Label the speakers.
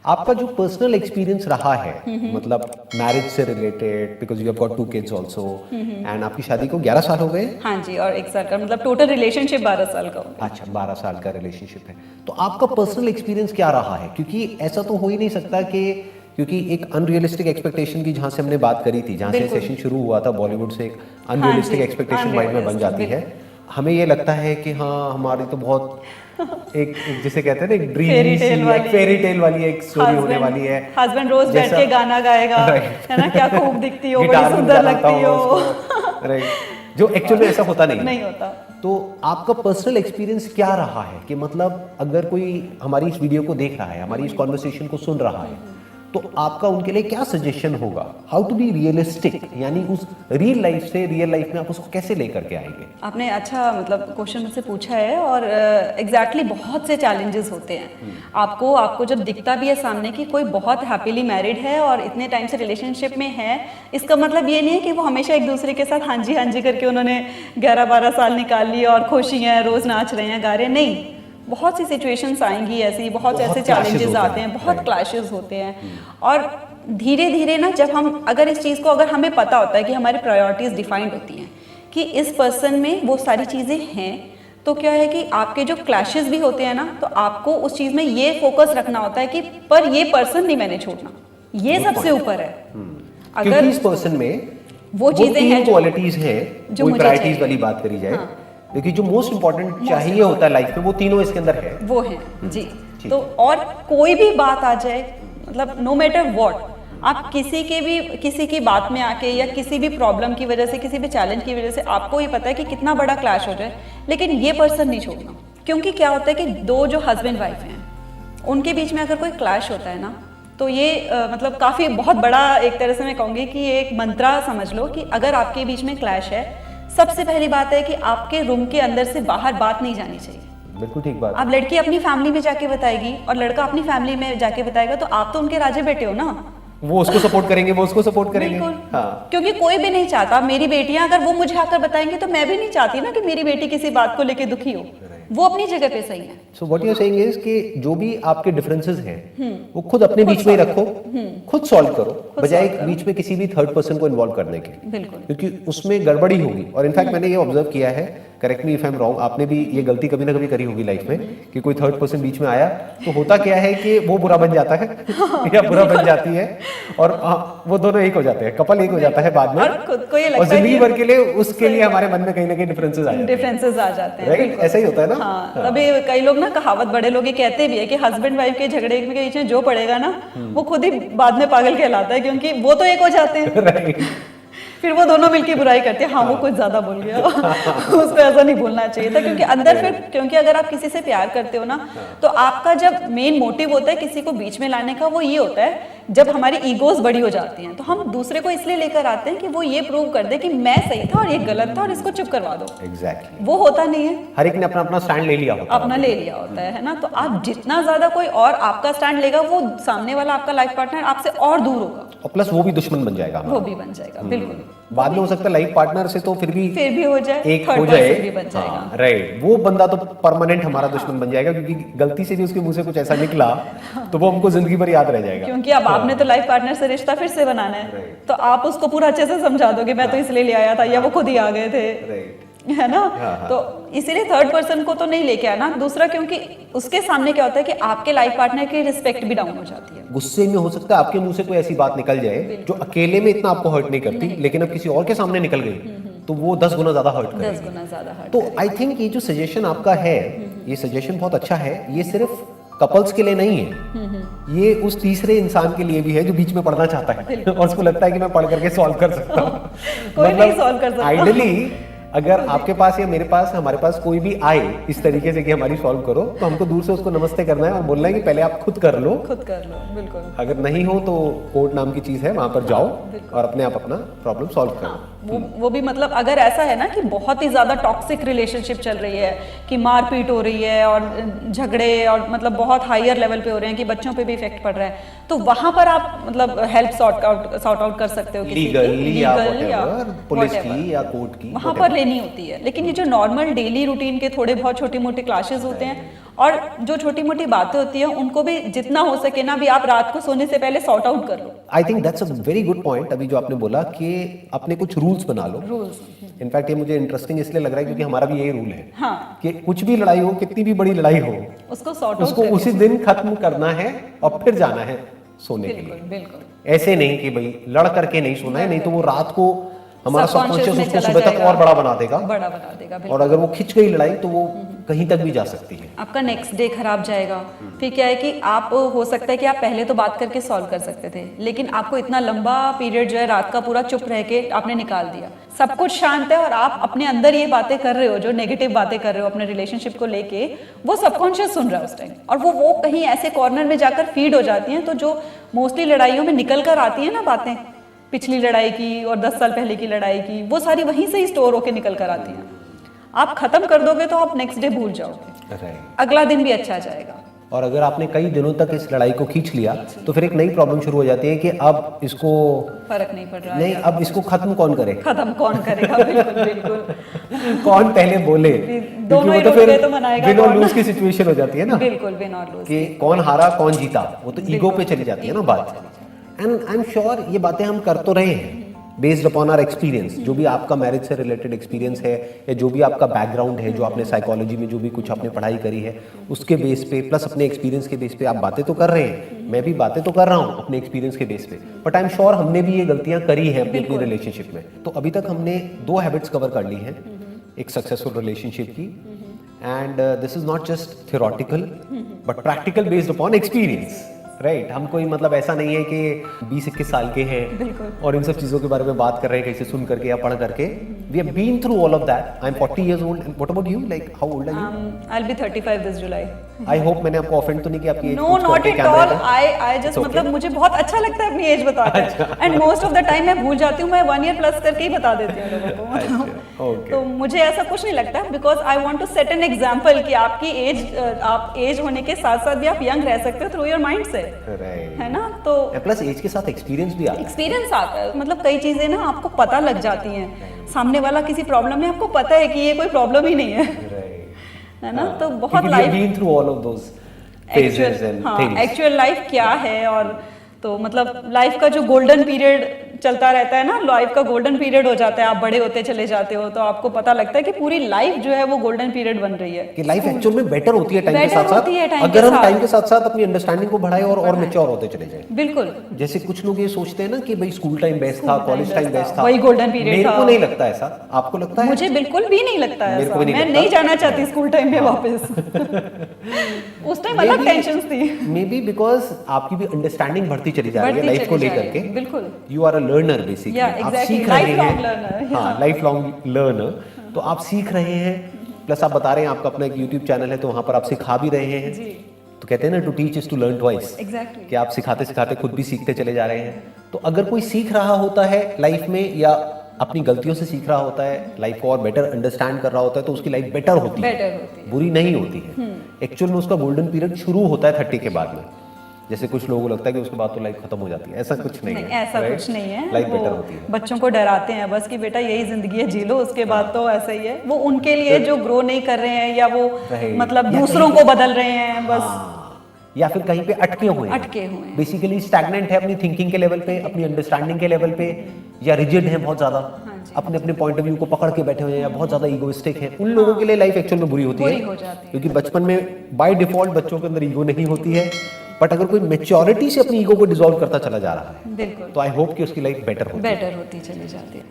Speaker 1: आपका जो personal experience रहा है, मतलब मैरिज से related, because you have got 2 kids also, and आपकी शादी को 11 साल हो गए?
Speaker 2: हाँ जी, और 1 साल का, मतलब टोटल रिलेशनशिप 12 साल का हो गया।
Speaker 1: अच्छा, 12 साल का रिलेशनशिप है। तो आपका पर्सनल एक्सपीरियंस क्या रहा है? क्योंकि ऐसा तो हो ही नहीं सकता कि, क्योंकि एक अनरियलिस्टिक एक्सपेक्टेशन की जहाँ से हमने बात करी थी, जहाँ से सेशन शुरू हुआ था, बॉलीवुड से एक अनरियलिस्टिक एक्सपेक्टेशन माइंड में बन जाती है। हमें ये लगता है कि हाँ, हमारी तो बहुत एक जिसे कहते हैं ना, एक ड्रीम सी, एक फेरी टेल वाली एक स्टोरी होने वाली है।
Speaker 2: हस्बैंड रोज बैठ के गाना गाएगा, है ना, क्या खूब दिखती हो, बड़ी सुंदर लगती हो,
Speaker 1: राइट, जो एक्चुअली ऐसा होता नहीं
Speaker 2: होता।
Speaker 1: तो आपका पर्सनल एक्सपीरियंस क्या रहा है कि मतलब अगर कोई हमारी इस वीडियो को देख रहा है, हमारी इस कॉन्वर्सेशन को सुन रहा है, तो आपका उनके लिए क्या सजेशन होगा? हाउ टू बी रियलिस्टिक, यानी उस रियल लाइफ से रियल लाइफ में आप उसको कैसे लेकर के आएंगे?
Speaker 2: आपने अच्छा मतलब क्वेश्चन मुझसे पूछा है, और एग्जैक्टली बहुत से चैलेंजेस होते हैं। आपको जब दिखता भी है सामने कि कोई बहुत हैप्पीली मैरिड है और इतने टाइम से रिलेशनशिप में है, इसका मतलब ये नहीं है कि वो हमेशा एक दूसरे के साथ हाँ जी करके उन्होंने 11-12 साल निकाल लिए और खुशी हैं, रोज नाच रहे हैं, गा रहे हैं। नहीं, बहुत सी सिचुएशंस आएंगी ऐसी, बहुत ऐसे चैलेंजेस आते हैं, बहुत क्लैशेस होते हैं। और धीरे धीरे ना, जब हम अगर इस चीज़ को, अगर हमें पता होता है कि हमारी प्रायोरिटीज डिफाइंड होती हैं कि इस पर्सन में वो सारी चीज़ें हैं, तो क्या है कि आपके जो क्लैशेस भी होते हैं ना, तो आपको उस चीज़ में ये फोकस रखना होता है कि पर ये पर्सन नहीं मैंने छोड़ना, ये सबसे ऊपर है।
Speaker 1: अगर इस पर्सन में
Speaker 2: वो चीज़ें हैं,
Speaker 1: क्वालिटीज हैं, जो प्रायोरिटीज वाली बात करी जाए, क्योंकि जो मोस्ट इंपॉर्टेंट चाहिए होता है लाइफ में, वो तीनों इसके अंदर है,
Speaker 2: वो है जी। तो और कोई भी बात आ जाए, मतलब नो मैटर व्हाट, आप किसी की बात में आके या किसी भी प्रॉब्लम की वजह से, किसी भी चैलेंज की वजह से, आपको ये पता है कि कितना बड़ा क्लैश हो जाए, लेकिन ये पर्सन नहीं छोड़ना। क्योंकि क्या होता है कि दो जो हस्बैंड वाइफ हैं, उनके बीच में अगर कोई क्लैश होता है ना, तो ये मतलब काफ़ी बहुत बड़ा, एक तरह से मैं कहूँगी कि ये एक मंत्रा समझ लो कि अगर आपके बीच में क्लैश है, सबसे पहली बात है कि आपके रूम के अंदर से बाहर बात नहीं जानी चाहिए।
Speaker 1: बिल्कुल ठीक बात।
Speaker 2: अब लड़की अपनी फैमिली में जाके बताएगी और लड़का अपनी फैमिली में जाके बताएगा, तो आप तो उनके राजे बेटे हो ना,
Speaker 1: वो उसको सपोर्ट करेंगे, वो उसको सपोर्ट करेंगे।
Speaker 2: हाँ। क्योंकि कोई भी नहीं चाहता, मेरी बेटियां अगर वो मुझे आकर बताएंगे तो मैं भी नहीं चाहती ना कि मेरी बेटी किसी बात को लेके दुखी हो, वो अपनी जगह पे सही है।
Speaker 1: So what you are saying is कि जो भी आपके डिफरेंसेस हैं, वो खुद अपने बीच में ही रखो, खुद सॉल्व करो, बजाय बीच में किसी भी थर्ड पर्सन को इन्वॉल्व करने के।
Speaker 2: बिल्कुल,
Speaker 1: क्योंकि उसमें गड़बड़ी होगी। और इनफैक्ट मैंने ये ऑब्जर्व किया है, correct me if I am wrong, आपने भी ये गलती कभी ना कभी करी होगी लाइफ में, कि कोई थर्ड पर्सन बीच में आया तो होता क्या है कि वो बुरा बन जाता है या बुरा बन जाती है, और वो दोनों एक हो जाते हैं, कपल एक हो जाता है बाद में, और जिंदगी भर के लिए उसके लिए हमारे मन में कहीं ना कहीं डिफरेंसेस
Speaker 2: आ जाते हैं।
Speaker 1: राइट, ऐसा ही होता है ना।
Speaker 2: हाँ, तभी कई लोग ना, कहावत बड़े लोग ये कहते भी है कि हस्बैंड वाइफ के झगड़े के बीच में जो पड़ेगा ना, वो खुद ही बाद में पागल कहलाता है, क्योंकि वो तो एक हो जाते हैं।
Speaker 1: राइट,
Speaker 2: फिर वो दोनों मिलकर बुराई करते हैं, हाँ वो कुछ ज्यादा बोल गया, उसको ऐसा नहीं बोलना चाहिए था। क्योंकि अंदर फिर, क्योंकि अगर आप किसी से प्यार करते हो ना, तो आपका जब मेन मोटिव होता है किसी को बीच में लाने का, वो ये होता है, जब हमारी ईगोज बड़ी हो जाती हैं, तो हम दूसरे को इसलिए लेकर आते हैं कि वो ये प्रूव कर दे कि मैं सही था और ये गलत था और इसको चुप करवा दो।
Speaker 1: एग्जैक्टली,
Speaker 2: वो होता नहीं है।
Speaker 1: हर एक ने अपना अपना स्टैंड ले लिया होता है,
Speaker 2: अपना ले लिया होता है ना। तो आप जितना ज्यादा कोई और आपका स्टैंड लेगा, वो सामने वाला आपका लाइफ पार्टनर आपसे और दूर होगा,
Speaker 1: और प्लस वो भी दुश्मन बन जाएगा,
Speaker 2: वो भी बन जाएगा। बिल्कुल,
Speaker 1: बाद में हो सकता है लाइफ पार्टनर से तो फिर भी
Speaker 2: हो जाए,
Speaker 1: एक हो जाए,
Speaker 2: भी बन जाएगा।
Speaker 1: राइट, वो बंदा तो परमानेंट हमारा दुश्मन बन जाएगा, क्योंकि गलती से भी उसके मुंह से कुछ ऐसा निकला तो वो हमको जिंदगी भर याद रह जाएगा।
Speaker 2: क्योंकि अब आपने तो लाइफ पार्टनर से रिश्ता फिर से बनाना है, तो आप उसको पूरा अच्छे से समझा दोगे, मैं तो इसलिए ले आया था, या वो खुद ही आ गए थे, है ना। तो इसीलिए थर्ड पर्सन को तो नहीं लेके आना। दूसरा, क्योंकि उसके सामने क्या होता है कि आपके लाइफ पार्टनर की रिस्पेक्ट भी डाउन हो जाती है।
Speaker 1: गुस्से में हो सकता है आपके मुंह से कोई ऐसी बात निकल जाए जो अकेले में इतना आपको हर्ट नहीं करती, लेकिन अब किसी और के सामने निकल गई तो वो 10 गुना ज्यादा हर्ट करेगी।
Speaker 2: 10 गुना ज्यादा हर्ट।
Speaker 1: तो आई थिंक ये जो सजेशन आपका है, ये सजेशन बहुत अच्छा है। ये सिर्फ कपल्स के लिए नहीं है, ये उस तीसरे इंसान के लिए भी है जो बीच में पढ़ना चाहता है और उसको लगता है कि मैं पढ़ करके सॉल्व कर सकता हूँ।
Speaker 2: कोई नहीं सॉल्व कर सकता।
Speaker 1: आइडियली अगर आपके पास या मेरे पास, हमारे पास कोई भी आए इस तरीके से कि हमारी सॉल्व करो, तो हमको दूर से उसको नमस्ते करना है और बोलना है कि पहले आप खुद कर लो, बिल्कुल। अगर नहीं हो तो कोर्ट नाम की चीज है, वहां पर जाओ और अपने आप अपना प्रॉब्लम सॉल्व करो।
Speaker 2: वो भी मतलब अगर ऐसा है ना कि बहुत ही ज्यादा टॉक्सिक रिलेशनशिप चल रही है, कि मारपीट हो रही है और झगड़े और मतलब बहुत हायर लेवल पे हो रहे हैं, कि बच्चों पे भी इफेक्ट पड़ रहा है, तो वहां पर आप मतलब हेल्प सॉर्ट आउट कर सकते हो,
Speaker 1: लीगल या पुलिस की या कोर्ट की,
Speaker 2: वहां पर लेनी होती है। लेकिन ये जो नॉर्मल डेली रूटीन के थोड़े बहुत छोटे मोटे क्लैशेस होते हैं, और जो छोटी मोटी बातें होती हैं उनको भी जितना हो सके ना भी आप रात को सोने से पहले सॉर्ट आउट कर लो।
Speaker 1: I think that's a very good point अभी जो आपने बोला कि अपने कुछ रूल्स बना लो।
Speaker 2: रूल्स
Speaker 1: इनफैक्ट ये मुझे इंटरेस्टिंग इसलिए लग रहा है क्योंकि हमारा भी यही रूल है
Speaker 2: हाँ,
Speaker 1: कि कुछ भी लड़ाई हो, कितनी भी बड़ी लड़ाई हो,
Speaker 2: उसको सॉर्ट आउट
Speaker 1: उसको उसी दिन खत्म करना है और फिर जाना है सोने के लिए।
Speaker 2: बिल्कुल बिल्कुल।
Speaker 1: ऐसे नहीं कि भाई लड़ करके नहीं सोना है, नहीं तो वो रात को हमारा
Speaker 2: Subconscious
Speaker 1: सबकॉन्शियस
Speaker 2: में
Speaker 1: उसको
Speaker 2: चला
Speaker 1: सुबह तक
Speaker 2: जाएगा।
Speaker 1: और बड़ा बना देगा,
Speaker 2: बड़ा बना देगा
Speaker 1: और
Speaker 2: बिल्कुल।
Speaker 1: अगर वो खिंच गई लड़ाई तो वो कहीं तक भी जा सकती है।
Speaker 2: आपका नेक्स्ट डे खराब जाएगा। फिर क्या है कि आप हो सकता है कि आप पहले तो बात करके सॉल्व कर सकते थे, लेकिन आपको इतना लंबा पीरियड जो है रात का पूरा चुप रह के आपने निकाल दिया, सब कुछ शांत है और आप अपने अंदर ये बातें कर रहे हो, जो नेगेटिव बातें कर रहे हो अपने रिलेशनशिप को लेके, वो सबकॉन्शियस सुन रहा है उस टाइम, और वो कहीं ऐसे कॉर्नर में जाकर फीड हो जाती हैं। तो जो मोस्टली लड़ाइयों में निकल कर आती है ना बातें, पिछली लड़ाई की और 10 साल पहले की लड़ाई की, वो सारी वहीं से ही स्टोर होके निकल कर आती हैं। आप खत्म कर दोगे तो आप नेक्स्ट डे भूल जाओगे,
Speaker 1: राइट।
Speaker 2: अगला दिन भी अच्छा जाएगा।
Speaker 1: और अगर आपने कई दिनों तक इस लड़ाई को खींच लिया तो फिर एक नई प्रॉब्लम शुरू हो जाती है कि अब इसको
Speaker 2: फर्क नहीं पड़ रहा
Speaker 1: नहीं,
Speaker 2: है,
Speaker 1: अब इसको खत्म कौन करे,
Speaker 2: खत्म कौन करेगा। बिल्कुल बिल्कुल।
Speaker 1: कौन पहले बोले,
Speaker 2: दोनों ही
Speaker 1: तो
Speaker 2: रुक गए तो मनाएगा
Speaker 1: विन और
Speaker 2: कौन?
Speaker 1: लूज की सिचुएशन हो जाती है ना,
Speaker 2: बिल्कुल विन और लूज
Speaker 1: कि कौन हारा कौन जीता, वो तो ईगो पे चली जाती है ना बात। एंड आई एम श्योर ये बातें हम कर तो रहे हैं बेस्ड अपॉन आवर एक्सपीरियंस, जो भी आपका मैरिज से रिलेटेड एक्सपीरियंस है या जो भी आपका बैकग्राउंड है, जो आपने साइकोलॉजी में जो भी कुछ आपने पढ़ाई करी है उसके बेस पे, प्लस अपने एक्सपीरियंस के बेस पे आप बातें तो कर रहे हैं, मैं भी बातें तो कर रहा हूँ अपने एक्सपीरियंस के बेस पे, बट आई एम श्योर हमने भी ये गलतियां करी हैं अपनी रिलेशनशिप में। तो अभी तक हमने 2 हैबिट्स कवर कर ली हैं एक सक्सेसफुल रिलेशनशिप की, and this is not just theoretical but practical based upon experience, right. हम कोई मतलब ऐसा नहीं है कि 20-21 साल के हैं और इन सब चीज़ों के बारे में बात कर रहे हैं कहीं से सुन करके या पढ़ करके। We have been through all of that. I am 40 years old and what about you, like how old are you?
Speaker 2: I'll be 35 this July.
Speaker 1: I hope मैंने आपको ऑफेंड तो नहीं किया आपकी as
Speaker 2: No, not at all. I just मतलब मुझे बहुत अच्छा लगता है अपनी एज बताकर, and most of the time मैं भूल जाती हूँ, मैं 1 year प्लस करके ही बता देती हूँ लोगों को, मतलब
Speaker 1: ओके।
Speaker 2: तो मुझे ऐसा कुछ नहीं लगता, because I want to set an example कि आपकी एज, आप एज होने के साथ साथ भी आप यंग रह सकते हो थ्रू योर माइंड से,
Speaker 1: राइट।
Speaker 2: है ना। तो
Speaker 1: प्लस एज के साथ एक्सपीरियंस भी आता है।
Speaker 2: एक्सपीरियंस आता है, मतलब कई चीजें ना आपको पता लग जाती हैं, सामने वाला किसी प्रॉब्लम में आपको पता है कि ये कोई प्रॉब्लम ही नहीं है,
Speaker 1: राइट,
Speaker 2: है ना। तो बहुत
Speaker 1: we have been through all of those phases and things.
Speaker 2: Actual life क्या है, और तो मतलब लाइफ का जो गोल्डन पीरियड चलता रहता है ना, लाइफ का गोल्डन पीरियड हो जाता है, आप बड़े होते चले जाते हो तो आपको पता लगता है कि पूरी लाइफ जो है वो गोल्डन पीरियड बन रही है,
Speaker 1: कि लाइफ एक्चुअल में बेटर होती है टाइम के
Speaker 2: Better
Speaker 1: साथ
Speaker 2: होती है
Speaker 1: साथ,
Speaker 2: time
Speaker 1: अगर
Speaker 2: के
Speaker 1: हम
Speaker 2: साथ।
Speaker 1: टाइम के साथ साथ अपनी अंडरस्टैंडिंग को बढ़ाए और मैच्योर होते चले जाए।
Speaker 2: बिल्कुल।
Speaker 1: जैसे कुछ लोग ये सोचते हैं ना कि भाई स्कूल टाइम बेस्ट था, कॉलेज टाइम बेस्ट था,
Speaker 2: वही golden period
Speaker 1: मेरे
Speaker 2: था।
Speaker 1: को नहीं लगता ऐसा, आपको लगता है?
Speaker 2: मुझे बिल्कुल भी नहीं लगता है
Speaker 1: मेरे को
Speaker 2: ऐसा,
Speaker 1: भी नहीं
Speaker 2: मैं
Speaker 1: लगता।
Speaker 2: नहीं जाना चाहती स्कूल टाइम में वापस। उस टाइम अलग टेंशन थी,
Speaker 1: मे बी बिकॉज आपकी भी अंडरस्टैंडिंग बढ़ती चली जा रही है
Speaker 2: बढ़ती
Speaker 1: लाइफ को
Speaker 2: चली जा
Speaker 1: लेकर
Speaker 2: रही
Speaker 1: के।
Speaker 2: है, बिल्कुल।
Speaker 1: You are a learner basically,
Speaker 2: Yeah,
Speaker 1: आप
Speaker 2: exactly.
Speaker 1: सीख रहे
Speaker 2: Lifelong
Speaker 1: हैं,
Speaker 2: learner,
Speaker 1: हाँ, लाइफ लॉन्ग लर्नर, तो आप सीख रहे हैं, प्लस आप बता रहे हैं आपका अपना एक यूट्यूब चैनल है तो वहां पर आप सिखा भी रहे हैं। तो कहते हैं ना to teach is to learn twice,
Speaker 2: exactly.
Speaker 1: कि आप सिखाते सिखाते खुद भी सीखते चले जा रहे हैं। तो अगर कोई सीख रहा होता है लाइफ में या अपनी गलतियों से सीख रहा होता है, लाइफ को और बेटर अंडरस्टैंड कर रहा होता है, तो उसकी लाइफ बेटर होती है, बुरी नहीं होती है। एक्चुअल में उसका गोल्डन पीरियड शुरू होता है 30 के बाद में। जैसे कुछ लोगों को लगता है कि उसके बाद तो लाइफ खत्म हो जाती है, ऐसा कुछ नहीं है,
Speaker 2: ऐसा
Speaker 1: right?
Speaker 2: कुछ नहीं है।
Speaker 1: लाइफ
Speaker 2: वो
Speaker 1: बेटर होती है।
Speaker 2: बच्चों को डराते हैं बस कि बेटा यही जिंदगी है, जी लो, उसके बाद तो ऐसा ही है। वो उनके लिए जो ग्रो नहीं कर रहे हैं या वो मतलब दूसरों को बदल रहे हैं बस,
Speaker 1: या फिर कहीं पे अटके हुए
Speaker 2: हैं,
Speaker 1: बेसिकली स्टैग्नेंट है अपनी थिंकिंग के लेवल पे, अपनी अंडरस्टैंडिंग के लेवल पे, या रिजिड है बहुत ज्यादा, अपने अपने पॉइंट ऑफ व्यू को पकड़ के बैठे हुए हैं, या बहुत ज्यादा ईगोइस्टिक है। उन लोगों के लिए लाइफ एक्चुअल में बुरी होती है, क्योंकि बचपन में बाय डिफॉल्ट बच्चों के अंदर ईगो नहीं होती है, बट अगर कोई मेच्योरिटी से अपनी ईगो को डिसॉल्व करता चला जा रहा है,
Speaker 2: बिल्कुल,
Speaker 1: तो आई होप कि उसकी लाइफ बेटर होती
Speaker 2: चली जाती है।